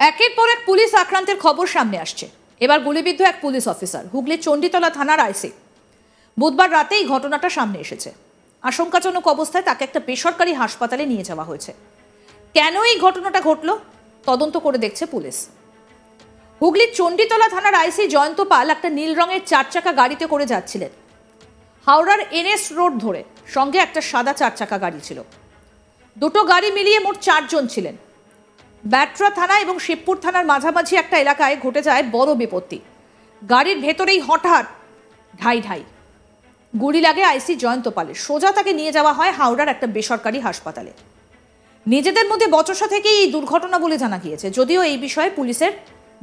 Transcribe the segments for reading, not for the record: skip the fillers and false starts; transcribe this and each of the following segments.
একের পর এক পুলিশ আক্রান্তের খবর সামনে আসছে। এবার গুলিবিদ্ধ এক পুলিশ অফিসার, হুগলির চণ্ডীতলা থানার আইসি। বুধবার রাতে এই ঘটনাটা সামনে এসেছে। আশঙ্কাজনক অবস্থায় তাকে একটা বেসরকারি হাসপাতালে নিয়ে যাওয়া হয়েছে। কেন এই ঘটনাটা ঘটলো তদন্ত করে দেখছে পুলিশ। হুগলির চণ্ডীতলা থানার আইসি জয়ন্ত পাল একটা নীল রঙের 4 চাকা গাড়িতে করে যাচ্ছিলেন। হাওড়ার NS রোড ধরে, সঙ্গে একটা সাদা 4 চাকা গাড়ি ছিল। দুটো গাড়ি মিলিয়ে মোট 4 জন ছিলেন। ব্যাটরা থানা এবং শিবপুর থানার মাঝামাঝি একটা এলাকায় ঘটে যায় বড় বিপত্তি। গাড়ির ভেতরেই হঠাৎ ঢাই ঢাই গুলি লাগে আইসি জয়ন্ত পালের। সোজা তাকে নিয়ে যাওয়া হয় হাওড়ার একটা বেসরকারি হাসপাতালে। নিজেদের মধ্যে বচসা থেকেই এই দুর্ঘটনা বলে জানা গিয়েছে, যদিও এই বিষয়ে পুলিশের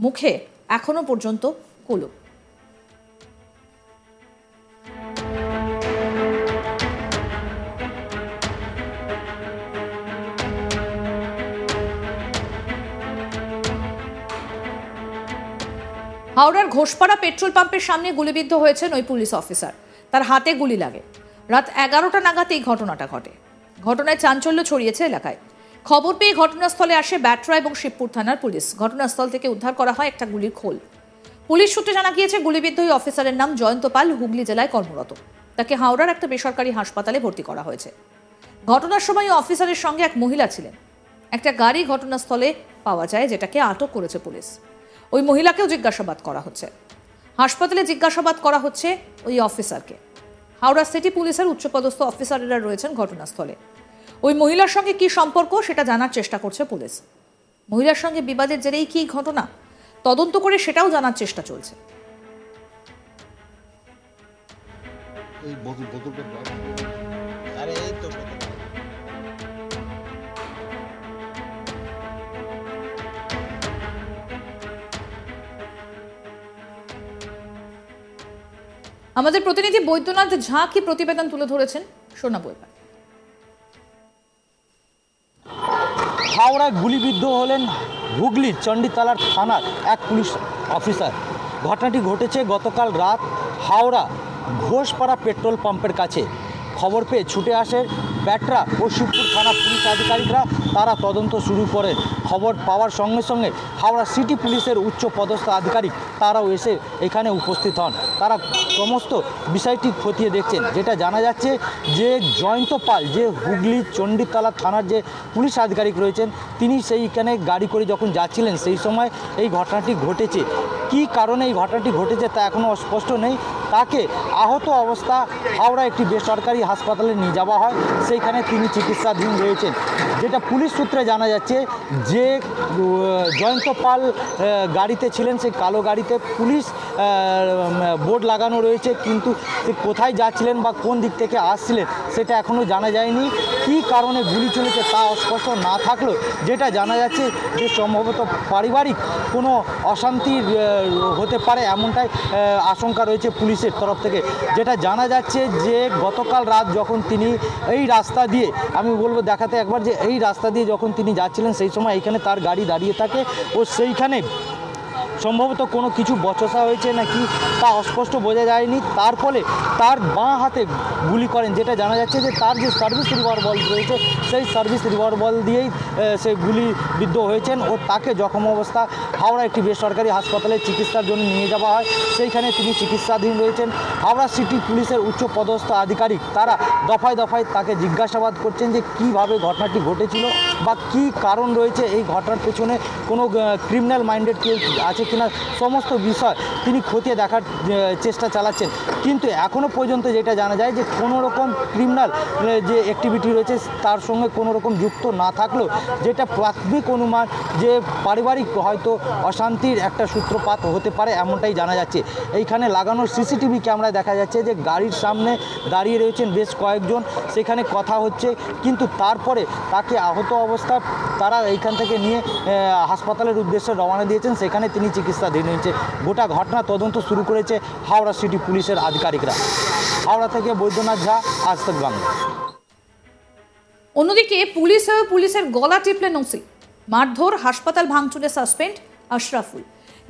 মুখে এখনো পর্যন্ত কুলুপ। হাওড়ার ঘোষপাড়া পেট্রোল পাম্পের সামনে গুলিবিদ্ধ হয়েছেন ওই পুলিশ অফিসার। তার হাতে গুলি লাগে। রাত 11টা নাগাদ এই ঘটনাটা ঘটে। ঘটনায় চাঞ্চল্য ছড়িয়েছে এলাকায়। খবর পেয়ে ঘটনাস্থলে আসে ব্যাটরা এবং শিবপুর থানার পুলিশ। ঘটনাস্থল থেকে উদ্ধার করা হয় একটা গুলির খোল। পুলিশ সূত্রে জানা গিয়েছে, গুলিবিদ্ধ ওই অফিসারের নাম জয়ন্ত পাল, হুগলি জেলায় কর্মরত। তাকে হাওড়ার একটা বেসরকারি হাসপাতালে ভর্তি করা হয়েছে। ঘটনার সময় ওই অফিসারের সঙ্গে এক মহিলা ছিলেন। একটা গাড়ি ঘটনাস্থলে পাওয়া যায়, যেটাকে আটক করেছে পুলিশ। ওই মহিলাকেও জিজ্ঞাসাবাদ করা হচ্ছে। হাসপাতালে জিজ্ঞাসাবাদ করা হচ্ছে ওই অফিসারকে। হাওড়া সিটি পুলিশের উচ্চপদস্থ অফিসাররা রয়েছেন ঘটনাস্থলে। ওই মহিলার সঙ্গে কি সম্পর্ক সেটা জানার চেষ্টা করছে পুলিশ। মহিলার সঙ্গে বিবাদের জেরেই কি ঘটনা তদন্ত করে সেটাও জানার চেষ্টা চলছে। আমাদের প্রতিনিধি বৈদ্যনাথ ঝা কি প্রতিবেদন তুলে ধরেছেন, শোনাবো এবার। হাওড়ায় গুলিবিদ্ধ হলেন হুগলির চণ্ডীতলার থানার এক পুলিশ অফিসার। ঘটনাটি ঘটেছে গতকাল রাত হাওড়া ঘোষপাড়া পেট্রোল পাম্পের কাছে। খবর পেয়ে ছুটে আসে ব্যাটরা ও শিবপুর থানা পুলিশ আধিকারিকরা। তারা তদন্ত শুরু করেন। খবর পাওয়ার সঙ্গে সঙ্গে হাওড়া সিটি পুলিশের উচ্চ পদস্থ আধিকারিক তারাও এসে এখানে উপস্থিত হন। তারা সমস্ত বিষয়টি খতিয়ে দেখছেন। যেটা জানা যাচ্ছে যে জয়ন্ত পাল, যে হুগলির চণ্ডীতলা থানার যে পুলিশ আধিকারিক রয়েছেন, তিনি সেইখানে গাড়ি করে যখন যাচ্ছিলেন সেই সময় এই ঘটনাটি ঘটেছে। কী কারণে এই ঘটনাটি ঘটেছে তা এখনও স্পষ্ট নেই। তাকে আহত অবস্থা হাওড়া একটি বেসরকারি হাসপাতালে নিয়ে যাওয়া হয়। সেইখানে তিনি চিকিৎসাধীন রয়েছেন। যেটা পুলিশ সূত্রে জানা যাচ্ছে যে জয়ন্ত পাল গাড়িতে ছিলেন, সেই কালো গাড়িতে পুলিশ বোর্ড লাগানো রয়েছে, কিন্তু সে কোথায় যাচ্ছিলেন বা কোন দিক থেকে আসছিলেন সেটা এখনও জানা যায়নি। কী কারণে গুলি চলেছে তা স্পষ্ট না থাকলেও যেটা জানা যাচ্ছে যে সম্ভবত পারিবারিক কোনো অশান্তি হতে পারে, এমনটাই আশঙ্কা রয়েছে পুলিশের তরফ থেকে। যেটা জানা যাচ্ছে যে গতকাল রাত যখন তিনি এই রাস্তা দিয়ে, আমি বলবো দেখাতে একবার, যে এই রাস্তা দিয়ে যখন তিনি যাচ্ছিলেন সেই সময় এইখানে তার গাড়ি দাঁড়িয়ে থাকে ও সেইখানে সম্ভবত কোনো কিছু বচসা হয়েছে নাকি তা অস্পষ্ট বোঝা যায়নি। তার ফলে তার বাঁ হাতে গুলি করেন। যেটা জানা যাচ্ছে যে তার যে সার্ভিস রিভলভার রয়েছে সেই সার্ভিস রিভলভার দিয়েই সে গুলিবিদ্ধ হয়েছেন ও তাকে জখম অবস্থা হাওড়া একটি বেসরকারি হাসপাতালে চিকিৎসার জন্য নিয়ে যাওয়া হয়। সেইখানে তিনি চিকিৎসাধীন রয়েছেন। হাওড়া সিটি পুলিশের উচ্চ পদস্থ আধিকারিক তারা দফায় দফায় তাকে জিজ্ঞাসাবাদ করছেন যে কীভাবে ঘটনাটি ঘটেছিল বা কী কারণ রয়েছে এই ঘটনার পেছনে, কোনো ক্রিমিনাল মাইন্ডেড কেউ আছে কিনা, সমস্ত বিষয় তিনি খতিয়ে দেখার চেষ্টা চালাচ্ছেন। কিন্তু এখনও পর্যন্ত যেটা জানা যায় যে কোনো রকম ক্রিমিনাল যে অ্যাক্টিভিটি রয়েছে তার সঙ্গে কোনো রকম যুক্ত না থাকলেও যেটা প্রাথমিক অনুমান যে পারিবারিক হয়তো অশান্তির একটা সূত্রপাত হতে পারে, এমনটাই জানা যাচ্ছে। এইখানে লাগানো সিসিটিভি ক্যামেরায় দেখা যাচ্ছে যে গাড়ির সামনে দাঁড়িয়ে রয়েছেন বেশ কয়েকজন, সেখানে কথা হচ্ছে, কিন্তু তারপরে তাকে আহত অবস্থায় তারা এইখান থেকে নিয়ে হাসপাতালের উদ্দেশ্যে রওনা দিয়েছেন। সেখানে তিনি চিকিৎসাধীন হয়েছে। গোটা ঘটনা তদন্ত শুরু করেছে হাওড়া সিটি পুলিশের আধিকারিকরা। হাওড়া থেকে বৈদ্যনাথ ঝা, আজ তাক বাংলা। অন্যদিকে পুলিশের গলা টিপলেন ওসি। মারধর, হাসপাতাল ভাঙচুরে সাসপেন্ড আশরাফুল।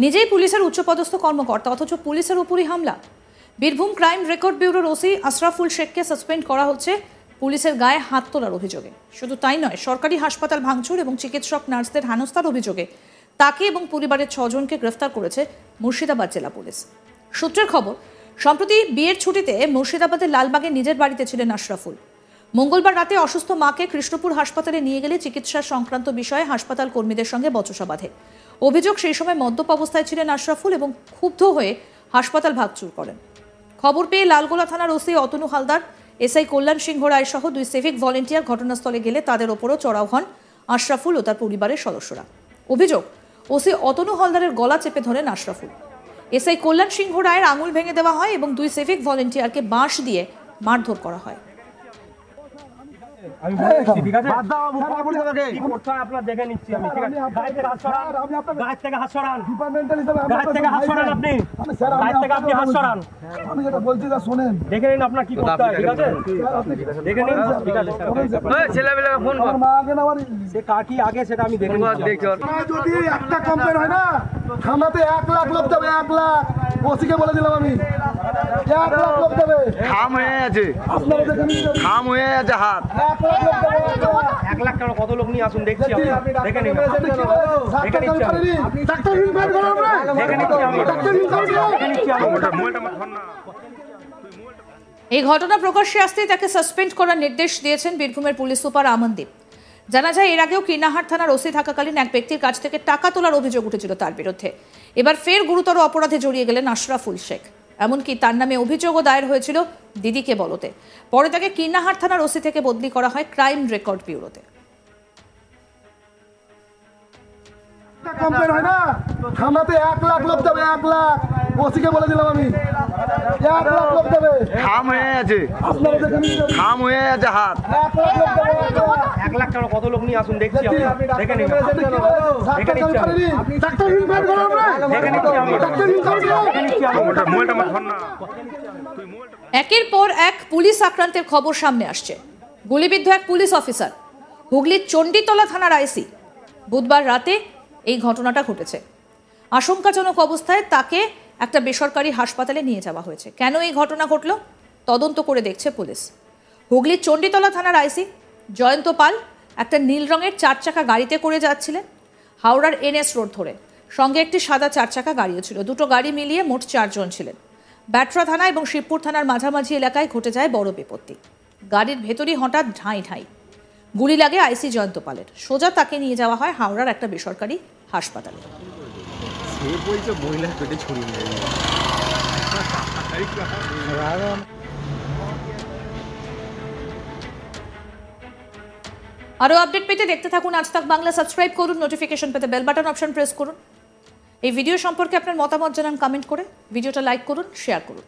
নিজেই পুলিশের উচ্চপদস্থ কর্মকর্তা, অথচ পুলিশের উপরই হামলা। বীরভূম ক্রাইম রেকর্ড ব্যুরোর ওসি আশরাফুল শেখকে সাসপেন্ড করা হচ্ছে পুলিশের গায়ে হাত তোলার অভিযোগে। শুধু তাই নয়, সরকারি হাসপাতাল ভাঙচুর এবং চিকিৎসক নার্সদের হেনস্থার অভিযোগে তাকে এবং পরিবারের 6 জনকে গ্রেফতার করেছে মুর্শিদাবাদ জেলা পুলিশ। সূত্রের খবর, সম্প্রতি বিয়ের ছুটিতে মুর্শিদাবাদের লালবাগে নিজের বাড়িতে ছিলেন আশরাফুল। মঙ্গলবার রাতে অসুস্থ মাকে কৃষ্ণপুর হাসপাতালে নিয়ে গেলে চিকিৎসা সংক্রান্ত বিষয়ে হাসপাতাল কর্মীদের সঙ্গে বচসা বাঁধে। অভিযোগ, সেই সময় মদ্যপ অবস্থায় ছিলেন আশরাফুল এবং ক্ষুব্ধ হয়ে হাসপাতাল ভাঙচুর করেন। খবর পেয়ে লালগোলা থানার ওসি অতনু হালদার, এসআই কল্যাণ সিংহ রায় সহ 2 সিভিক ভলেন্টিয়ার ঘটনাস্থলে গেলে তাদের ওপরও চড়াও হন আশরাফুল ও তার পরিবারের সদস্যরা। অভিযোগ, ওসি অতনু হালদারের গলা চেপে ধরেন আশরাফুল। এসআই কল্যাণ সিংহ রায়ের আঙুল ভেঙে দেওয়া হয় এবং 2 সিভিক ভলেন্টিয়ারকে বাঁশ দিয়ে মারধর করা হয়। আমি বলছি ঠিক আছে, বাদ দাও বাবু, কি করতে হয় আপনারা দেখে নিচ্ছি আমি, ঠিক আছে? গাড়ি থেকে হাত সরান, গাড়ি থেকে হাত সরান, ডিপার্টমেন্টাল হিসেবে গাড়ি থেকে হাত সরান, আপনি গাড়ি থেকে আপনি হাত সরান। আমি যেটা বলছি তা শুনেন, দেখে নিন আপনারা কি করতে হয়, ঠিক আছে? দেখে নিন, ঠিক আছে? এই ছেলেবেলা ফোন কর, মা আগে না বাড়ি সে কাকি আগে সেটা আমি দেখে নিচ্ছি। যদি একটা কমপ্লেন হয় না, থানাতে 1 লাখ লোক যাবে, 1 লাখ। ওসিকে বলে দিলাম আমি, 1 লাখ লোক যাবে। খাম হয়ে আছে, আপনারা দেখে নিন, খাম হয়ে আছে হাত। 1 লাখ টাকা কত লোক নিয়ে আসুন, দেখছি আমি, দেখে নিন, দেখে নিচ্ছি আমি, ডাক্তার ইনফার্ম করো, আমরা দেখে নিচ্ছি আমি, ডাক্তার ইনফার্ম করো, দেখে নিচ্ছি আমি। মোলটা মার ধর না। এই ঘটনা প্রকাশ্যে আসতেই তাকে সাসপেন্ড করার নির্দেশ দিয়েছেন বীরভূমের পুলিশ সুপার আমনদীপ। জানা যায়, এর আগেও কীর্ণাহাট থানার ওসি থাকাকালীন এক ব্যক্তির কাছ থেকে টাকা তোলার অভিযোগ উঠেছিল তার বিরুদ্ধে। এবার ফের গুরুতর অপরাধে জড়িয়ে গেলেন আশরাফুল শেখ। এমনকি তার নামে অভিযোগও দায়ের হয়েছিল দিদিকে বলতে। পরে তাকে কীর্ণাহাট থানার ওসি থেকে বদলি করা হয় ক্রাইম রেকর্ড ব্যুরোতে। কমপ্লেন হয় না, থানাতে 1 লাখ লোক যাবে, 1 লাখ। ওসিকে বলে দিলাম আমি, 1 লাখ লোক যাবে। খাম হয়ে আছে, আপনারা দেখে নিন, খাম হয়ে আছে হাত। 1 লাখ লোক যাবে, 1 লাখ টাকা কত লোক নিয়ে আসুন, দেখছি আমি, দেখে নিন, দেখে নিচ্ছি আমি, ডাক্তার ইনফার্ম করো, আমরা দেখে নিচ্ছি আমি, ডাক্তার ইনফার্ম করো, দেখে নিচ্ছি আমি। মোলটা মার ধর না। একের পর এক পুলিশ আক্রান্তের খবর সামনে আসছে। গুলিবিদ্ধ এক পুলিশ অফিসার, হুগলির চণ্ডীতলা থানার আইসি। বুধবার রাতে এই ঘটনাটা ঘটেছে। আশঙ্কাজনক অবস্থায় তাকে একটা বেসরকারি হাসপাতালে নিয়ে যাওয়া হয়েছে। কেন এই ঘটনা ঘটল, তদন্ত করে দেখছে পুলিশ। হুগলির চণ্ডীতলা থানার আইসি জয়ন্ত পাল একটা নীল রঙের 4 চাকা গাড়িতে করে যাচ্ছিলেন হাওড়ার NS রোড ধরে। সঙ্গে একটি সাদা 4 চাকা গাড়িও ছিল। দুটো গাড়ি মিলিয়ে মোট 4 জন ছিলেন। ব্যাটরা থানা এবং শিবপুর থানার মাঝামাঝি এলাকায় ঘটে যায় বড় বিপত্তি। গাড়ির ভেতরই হঠাৎ ঢাই ঢাই গুলি লাগে আইসি জয়ন্ত পালের। সোজা তাকে নিয়ে যাওয়া হয় হাওড়ার একটা বেসরকারি হাসপাতালে। আরও আপডেট পেতে দেখতে থাকুন আজ তাক বাংলা। সাবস্ক্রাইব করুন, নোটিফিকেশন পেতে বেল বাটন অপশন প্রেস করুন। এই ভিডিও সম্পর্কে আপনার মতামত জানান কমেন্ট করে। ভিডিওটা লাইক করুন, শেয়ার করুন।